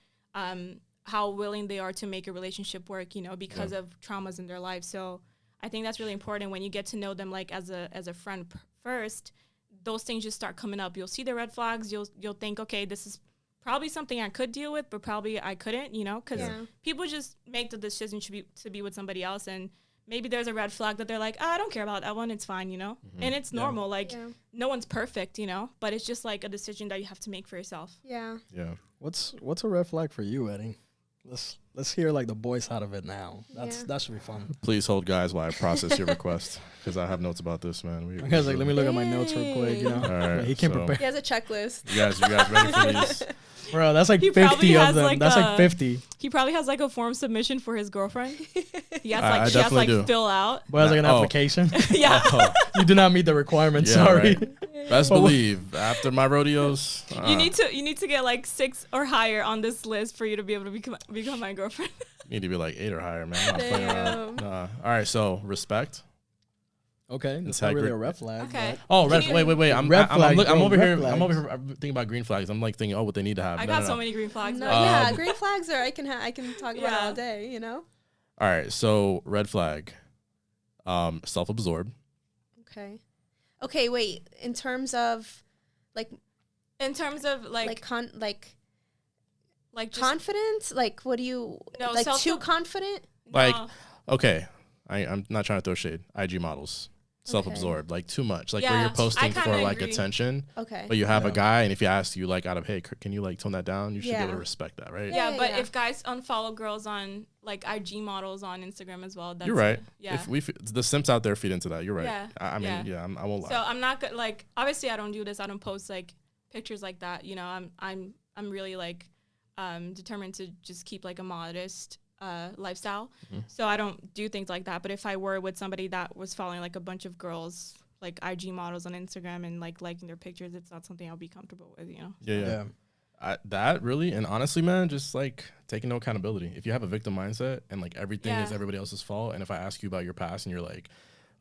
how willing they are to make a relationship work, you know, because of traumas in their life. So I think that's really important when you get to know them like as a friend first. Those things just start coming up. You'll see the red flags. You'll think, okay, this is probably something I could deal with, but probably I couldn't, you know, because people just make the decision to be with somebody else, and maybe there's a red flag that they're like, I don't care about that one. It's fine, you know, and it's normal. Like, no one's perfect, you know, but it's just like a decision that you have to make for yourself. Yeah. Yeah. What's a red flag for you, Eddie? Let's hear like the boy side of it now. Yeah. That should be fun. Please hold, guys, while I process your request, because I have notes about this, man. Guys, like, let me look at my notes real quick. You know, All right, he can't so- prepare. He has a checklist. You guys ready for these? Bro, that's like He probably 50 of has, them. like, That's like a- 50. He probably has like a form submission for his girlfriend. He has I like she has definitely like do. fill out. Boy, has like an Oh. application. Yeah. Oh, You do not meet the requirements. yeah, Sorry. right. Best believe after my rodeos, You need to get like 6 or higher on this list for you to be able to become my girlfriend. need to be like 8 or higher, man. I'm not playing around. Damn. Nah. All right, so respect. Okay, that's not really a red flag. Okay. Oh, Can you- wait. I'm Red flag, I'm bro, over red here. flags. I'm over here thinking about green flags. I'm like thinking, what they need to have. I No, got no, so no. many green flags. No, though. yeah, green flags are I can talk about Yeah. all day, you know? All right, so red flag, self-absorbed. Okay, wait. In terms of In terms of like just confidence, like what do you No, like self- too confident? Like, no. okay, I'm not trying to throw shade. IG models, self-absorbed, like too much, like where Yeah, you're posting I for kinda like agree. attention, Okay. but you have a Yeah. guy, and if you ask you like out of, hey, can you like tone that down? You should be able Yeah. to respect that, right? Yeah, Yeah, but yeah. if guys unfollow girls on like IG models on Instagram as well, that's You're right. Yeah. If the simps out there feed into that, you're right. Yeah, I mean, yeah. I won't lie. So I'm not good. Like, obviously, I don't do this. I don't post like pictures like that. You know, I'm really like determined to just keep like a modest lifestyle. Mm-hmm. So I don't do things like that. But if I were with somebody that was following like a bunch of girls, like IG models on Instagram and like liking their pictures, it's not something I'll be comfortable with. You know. Yeah. That really, and honestly, man, just like taking no accountability. If you have a victim mindset and like everything is Yeah. everybody else's fault, and if I ask you about your past and you're like,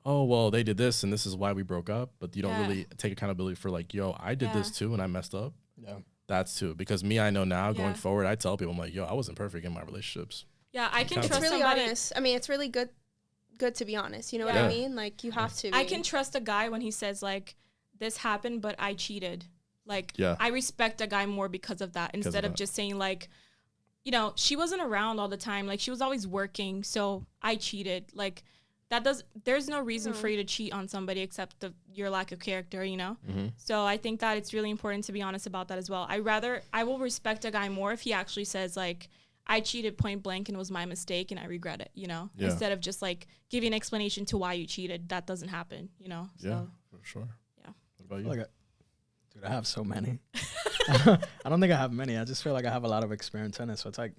oh, well, they did this and this is why we broke up, but you don't Yeah. really take accountability for like, yo, I did this Yeah. too and I messed up. Yeah. That's too. Because me, I know now going Yeah. forward, I tell people, I'm like, yo, I wasn't perfect in my relationships. Yeah, I can It's trust It's really somebody. honest. I mean, it's really good to be honest. You know what Yeah. I mean? Like you have to. I be. can trust a guy when he says like, this happened, but I cheated. Like, Yeah. I respect a guy more because of that, instead of that. just saying like, you know, she wasn't around all the time. Like, she was always working, so I cheated. Like, there's no reason for you to cheat on somebody except your lack of character, you know? Mm-hmm. So I think that it's really important to be honest about that as well. I will respect a guy more if he actually says, like, I cheated point blank and it was my mistake and I regret it, you know? Yeah. Instead of just, like, giving an explanation to why you cheated. That doesn't happen, you know? Yeah, So, for sure. Yeah. What about you? Dude, I have so many. I don't think I have many. I just feel like I have a lot of experience in it. So it's like,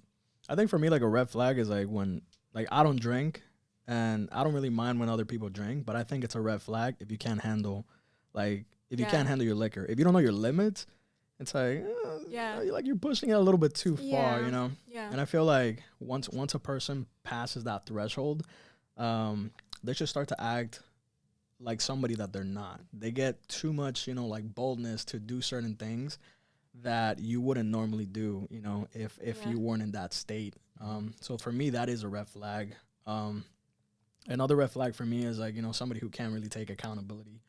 I think for me, like a red flag is like when, like, I don't drink and I don't really mind when other people drink, but I think it's a red flag if you can't handle, like, if you can't handle your liquor. If you don't know your limits, it's like, you're pushing it a little bit too far, you know? Yeah. And I feel like once a person passes that threshold, they should start to act like somebody that they're not. They get too much, you know, like boldness to do certain things that you wouldn't normally do, you know, if you weren't in that state. So for me, that is a red flag. Another red flag for me is like, you know, somebody who can't really take accountability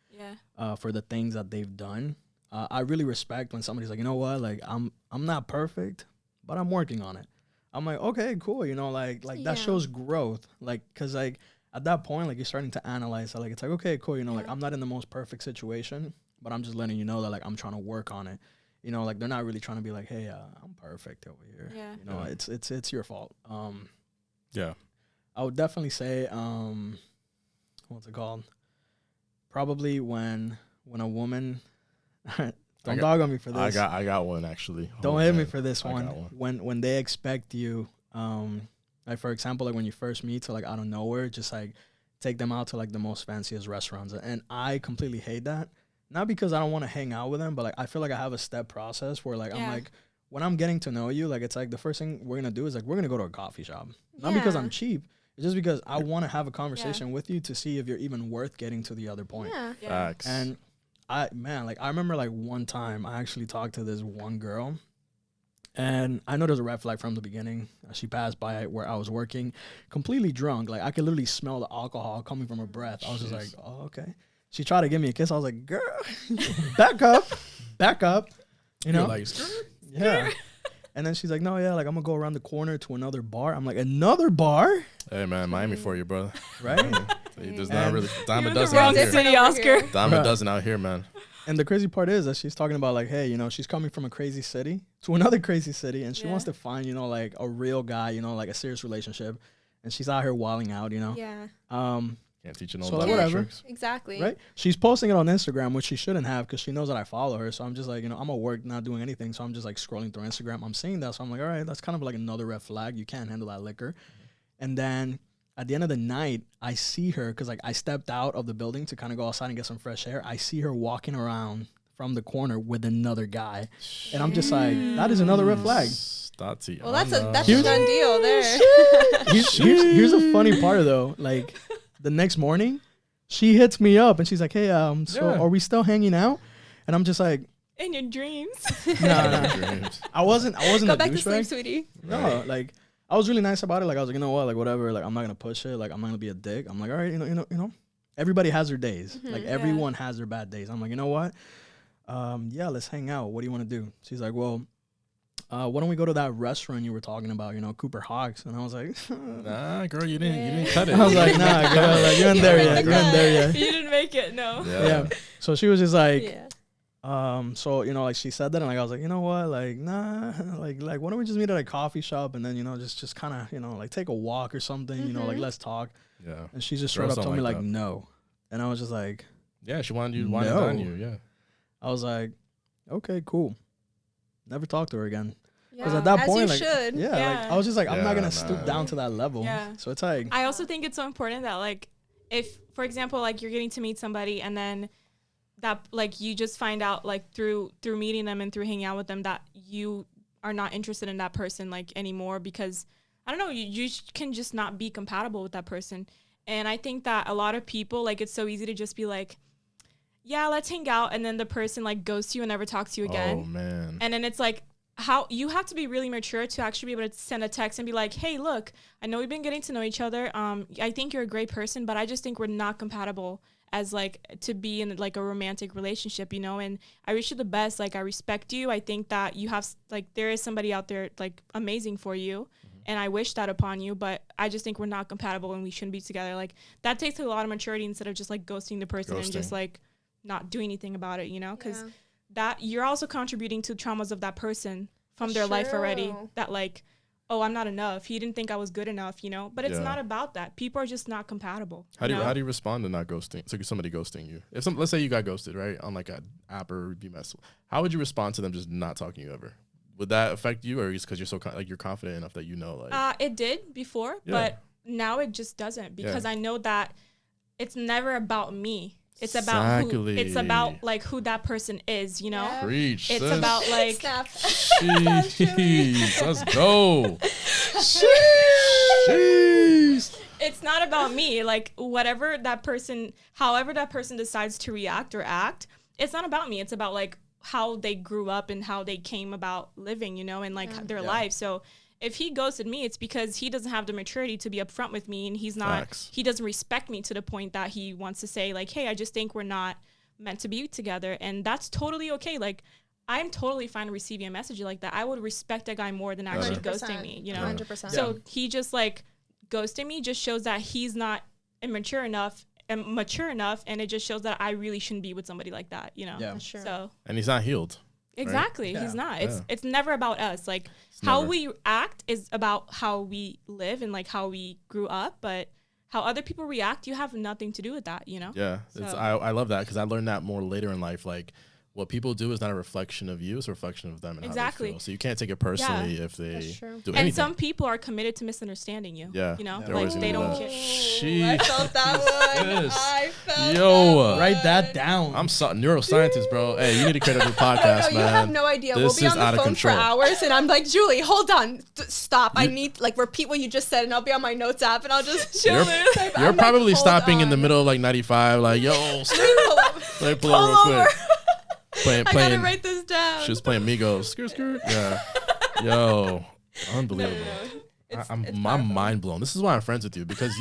for the things that they've done. I really respect when somebody's like, you know what, like I'm not perfect, but I'm working on it. I'm like, okay, cool. You know, like that shows growth. Like, cause like at that point, like you're starting to analyze. So like, it's like, okay, cool. You know, like I'm not in the most perfect situation, but I'm just letting you know that like I'm trying to work on it. You know, like they're not really trying to be like, hey, I'm perfect over here. Yeah. You know, it's your fault. Yeah. I would definitely say, what's it called? Probably when a woman, don't dog on me for this. I got one actually. Don't hit me for this I one. got one. When they expect you, like for example, like when you first meet, to like out of nowhere, just like take them out to like the most fanciest restaurants, and I completely hate that. Not because I don't want to hang out with them, but like I feel like I have a step process where like I'm like, when I'm getting to know you, like it's like the first thing we're gonna do is like we're gonna go to a coffee shop. Not because I'm cheap. It's just because I want to have a conversation with you to see if you're even worth getting to the other point. Yeah. Facts. And I remember like one time I actually talked to this one girl, and I know there's a red flag from the beginning. She passed by where I was working, completely drunk. Like I could literally smell the alcohol coming from her breath. I was just like, oh, okay. She tried to give me a kiss. I was like, girl, back up. You know? Like, yeah. And then she's like, no, yeah, like I'm gonna go around the corner to another bar. I'm like, another bar? hey man, Miami for you, brother. Right? There's not really dime a You're in the dozen wrong out here. city, Oscar. Dime a dozen out here, man. And the crazy part is that she's talking about like, hey, you know, she's coming from a crazy city to another crazy city, and she wants to find, you know, like a real guy, you know, like a serious relationship. And she's out here wilding out, you know. Yeah. Can't teach you no So, like, whatever. tricks. Exactly. Right? She's posting it on Instagram, which she shouldn't have because she knows that I follow her. So I'm just like, you know, I'm at work not doing anything. So I'm just like scrolling through Instagram. I'm seeing that. So I'm like, all right, that's kind of like another red flag. You can't handle that liquor. And then at the end of the night, I see her because like I stepped out of the building to kind of go outside and get some fresh air. I see her walking around from the corner with another guy. And I'm just like, that is another red flag. Tatiana. Well, that's a Here's- done deal there. Here's a funny part though. Like the next morning, she hits me up and she's like, hey, so Yeah. are we still hanging out? And I'm just like, In your dreams. nah. Dreams. I wasn't Go a back to sleep, douchebag. sweetie. No, like I was really nice about it. Like I was like, you know what, like whatever. Like I'm not gonna push it. Like I'm not gonna be a dick. I'm like, all right, you know. Everybody has their days. Like everyone has their bad days. I'm like, you know what? Yeah, let's hang out. What do you want to do? She's like, well, why don't we go to that restaurant you were talking about? You know, Cooper Hawks. And I was like, Nah, girl, you didn't cut it. I was like, nah, girl, like you ain't there yet. You ain't there yet. You didn't make it, no. Yeah. So she was just like, Yeah. so you know, like she said that, and like I was like, you know what, like nah, like why don't we just meet at a coffee shop and then you know just kind of you know like take a walk or something, you know, like let's talk. Yeah. And she just straight Girls up don't told me like like that. no, and I was just like, Yeah, she wanted you to wind No. on you. Yeah. I was like, okay, cool. Never talked to her again. Because Yeah. at that As point, you like, should. yeah, like Yeah. I was just like, I'm Yeah, not gonna nah. stoop down to that level. Yeah. So it's like, I also think it's so important that like if for example like you're getting to meet somebody and then that like you just find out like through meeting them and through hanging out with them that you are not interested in that person like anymore because I don't know you can just not be compatible with that person. And I think that a lot of people like it's so easy to just be like, yeah, let's hang out, and then the person like ghosts you and never talks to you again. Oh man. And then it's like, how you have to be really mature to actually be able to send a text and be like, hey, look, I know we've been getting to know each other. I think you're a great person, but I just think we're not compatible as like to be in like a romantic relationship, you know. And I wish you the best. Like I respect you. I think that you have like there is somebody out there like amazing for you. And I wish that upon you, but I just think we're not compatible and we shouldn't be together. Like that takes a lot of maturity instead of just like ghosting the person and just like not doing anything about it, you know? Because that you're also contributing to traumas of that person from their life already. That like, oh, I'm not enough. He didn't think I was good enough, you know? But it's not about that. People are just not compatible. How do you respond to not ghosting? So somebody ghosting you. If let's say you got ghosted, right, on like an app or BMS, how would you respond to them just not talking to you ever? Would that affect you, or is because you're so like you're confident enough that you know? Like, it did before, but now it just doesn't because I know that it's never about me. It's about who. It's about like who that person is. You know, Preach, it's about like. Jeez, let's go. Jeez. It's not about me. Like whatever that person, however that person decides to react or act, it's not about me. It's about like how they grew up and how they came about living, you know, and like their life. So if he ghosted me, it's because he doesn't have the maturity to be upfront with me, and he's not, he doesn't respect me to the point that he wants to say like, hey, I just think we're not meant to be together. And that's totally okay. Like I'm totally fine receiving a message like that. I would respect a guy more than actually ghosting me, you know? 100%. So he just like ghosting me just shows that he's not immature enough and mature enough, and it just shows that I really shouldn't be with somebody like that, you know? That's true. So And he's not healed. exactly, Right? he's not. It's never about us. Like how we act is about how we live and like how we grew up, but how other people react, you have nothing to do with that, you know? Yeah, So. I love that because I learned that more later in life. Like what people do is not a reflection of you; it's a reflection of them and how they feel. So you can't take it personally if they do anything. And some people are committed to misunderstanding you. Yeah, you know, like they don't care. I felt that one. I felt Yo, write that down. I'm neuroscientist, bro. Hey, you need to create a new podcast, man. You have no idea. This We'll be is on out the of phone for control. hours, and I'm like, Julie, hold on, stop. I need like repeat what you just said, and I'll be on my notes app, and I'll just chill. You're probably stopping in the middle of like 95, like yo, let me pull over real quick. I gotta write this down. She was playing Migos. Skirt, skirt. Yeah. Yo, unbelievable. I'm mind blown. This is why I'm friends with you because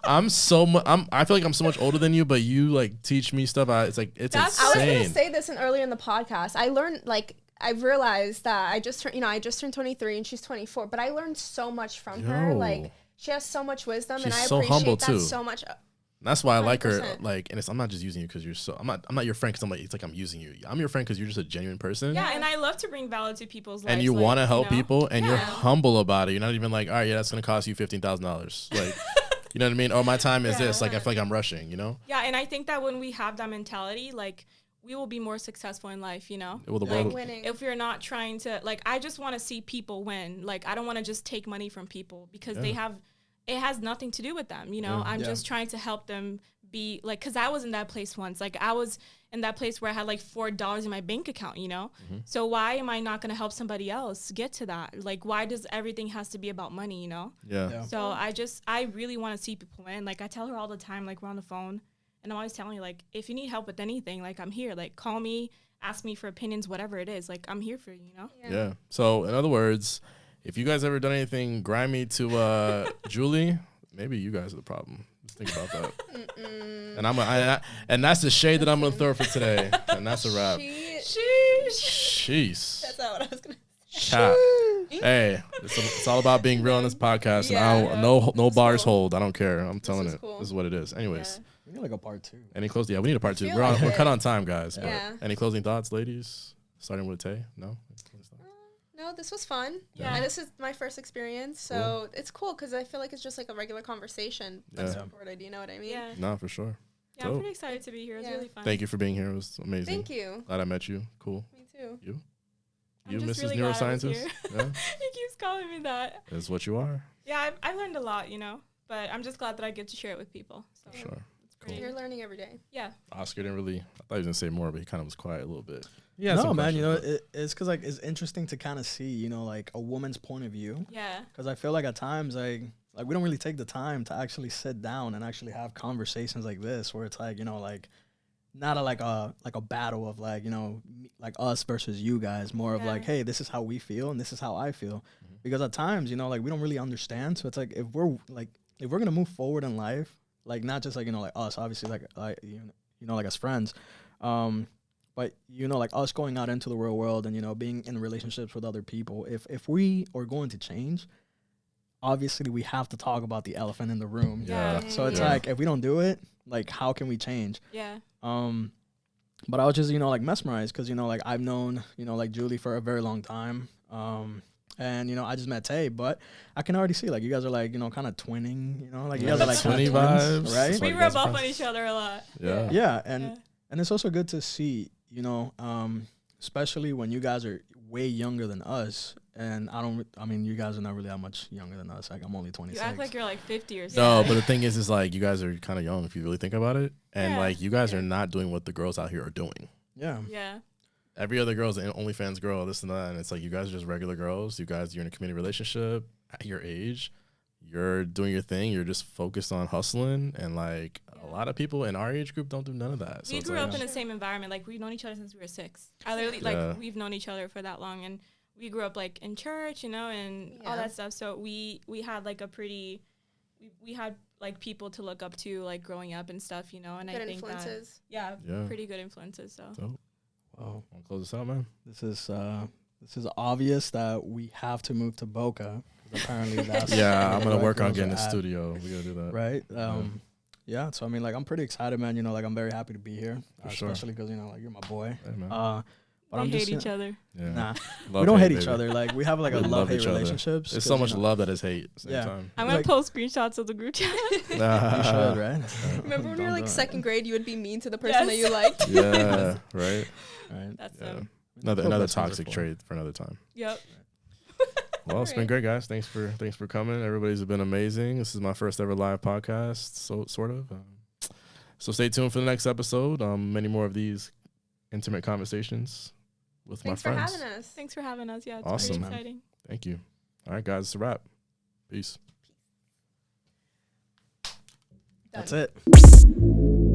I feel like I'm so much older than you, but you like teach me stuff. It's insane. I was gonna say this earlier in the podcast. I learned like I've realized that I just turned 23 and she's 24, but I learned so much from her. Like she has so much wisdom, and I so humble, appreciate that too. so much. That's why I like her. 100%. Like, and I'm not just using you because you're so. I'm not your friend because it's like I'm using you. I'm your friend because you're just a genuine person. Yeah, and I love to bring value to people's lives. And you want to help people, and you're Yeah. humble about it. You're not even like, all right, yeah, that's gonna cost you $15,000. Like, you know what I mean? Oh, my time is this. Like, I feel like I'm rushing. You know? Yeah, and I think that when we have that mentality, like we will be more successful in life. You know? Well, the like, world. Winning. if we're not trying to like, I just want to see people win. Like, I don't want to just take money from people because they have. It has nothing to do with them. You know? I'm just trying to help them be like, because I was in that place once. Like I was in that place where I had like $4 in my bank account, you know? So why am I not going to help somebody else get to that? Like, why does everything has to be about money, you know? Yeah. So I really want to see people win. Like I tell her all the time, like we're on the phone and I'm always telling her like, if you need help with anything, like I'm here, like call me, ask me for opinions, whatever it is. Like I'm here for you, you know? Yeah. So in other words, if you guys ever done anything grimy to Julie, maybe you guys are the problem. Just think about that. And that's the shade that I'm gonna throw for today. And that's a wrap. Jeez. That's not what I was gonna. Cat. Hey, it's all about being real on this podcast. And no bars hold. I don't care. I'm telling it. Cool. This is what it is. Anyways. We need like a part 2. Any closing? Yeah, we need a part 2. We're cut on time, guys. But any closing thoughts, ladies? Starting with Tay? No. No, this was fun. Yeah. And this is my first experience, so it's cool because I feel like it's just like a regular conversation that's recorded. You know what I mean? Yeah. No, for sure. Yeah, I'm pretty excited to be here. It's really fun. Thank you for being here. It was amazing. Thank you. Glad I met you. Cool. Me too. You, I'm just Mrs. really glad I was Neuroscientist. here. Yeah, He keeps calling me that. that's what you are. Yeah, I learned a lot, you know, but I'm just glad that I get to share it with people. So Sure. it's great. You're learning every day. Yeah. Oscar didn't really. I thought he was gonna say more, but he kind of was quiet a little bit. Yeah. No, man. You know, it's because like it's interesting to kind of see, you know, like a woman's point of view. Yeah. Because I feel like at times, like we don't really take the time to actually sit down and actually have conversations like this, where it's like, you know, like not like a battle of like, you know, like us versus you guys, more of like, hey, this is how we feel and this is how I feel. Because at times, you know, like we don't really understand. So it's like if we're gonna move forward in life, like not just like like us, obviously like like as friends, but like us going out into the real world and being in relationships with other people. If we are going to change, obviously we have to talk about the elephant in the room. Yeah. So it's like if we don't do it, like how can we change? Yeah. But I was just like mesmerized because like I've known like Julie for a very long time. And I just met Tay, but I can already see like you guys are like kind of twinning, like you guys are like twinny twins, vibes, right? It's We like rub guys off are on each other a lot. Yeah. Yeah, and it's also good to see, especially when you guys are way younger than us. And I mean, you guys are not really that much younger than us. Like I'm only 26. You act like you're like 50 or something. No, but the thing is like you guys are kind of young if you really think about it, and Yeah. like you guys are not doing what the girls out here are doing. Yeah. Yeah. Every other girl's an OnlyFans girl, this and that, and it's like you guys are just regular girls. You're in a community relationship at your age. You're doing your thing. You're just focused on hustling, and like a lot of people in our age group don't do none of that. So We it's grew like, up in the same environment. Like we've known each other since we were 6. I literally Yeah. like we've known each other for that long, and we grew up like in church, and all Yeah. that stuff. So we had like a pretty, we had like people to look up to like growing up and stuff, and Good I think influences. that Yeah. pretty good influences. So So, Wow. wanna close this out, man. This is obvious that we have to move to Boca. 'Cause apparently that's Yeah, where I'm the gonna right work on girls getting are a at, studio. We gotta do that. Right. Yeah. So I mean, like I'm pretty excited, man. Like I'm very happy to be here, For sure. especially because like you're my boy. Hey, man. But they I'm hate just each other. Yeah. Nah, Love, we don't hate each baby. other. Like we have like a We love love-hate each other. relationships. There's 'cause, so much you know, love that is hate at the same Yeah. time. I'm gonna Like- post screenshots of the group chat. You should, right? Remember when you were Don't like do it. second grade, you would be mean to the person that Yes. you liked? Yeah, right. Right. That's Yeah. them. Another Hope another that's what toxic they're for. trait for another time. Yep. Well, it's been Alright. great, guys. Thanks for coming. Everybody's been amazing. This is my first ever live podcast, so sort of. So stay tuned for the next episode. Many more of these intimate conversations with Thanks my for friends. having us. Thanks for having us. Yeah, it's Awesome. pretty exciting. Thank you. All right, guys, it's a wrap. Peace. Done. That's it.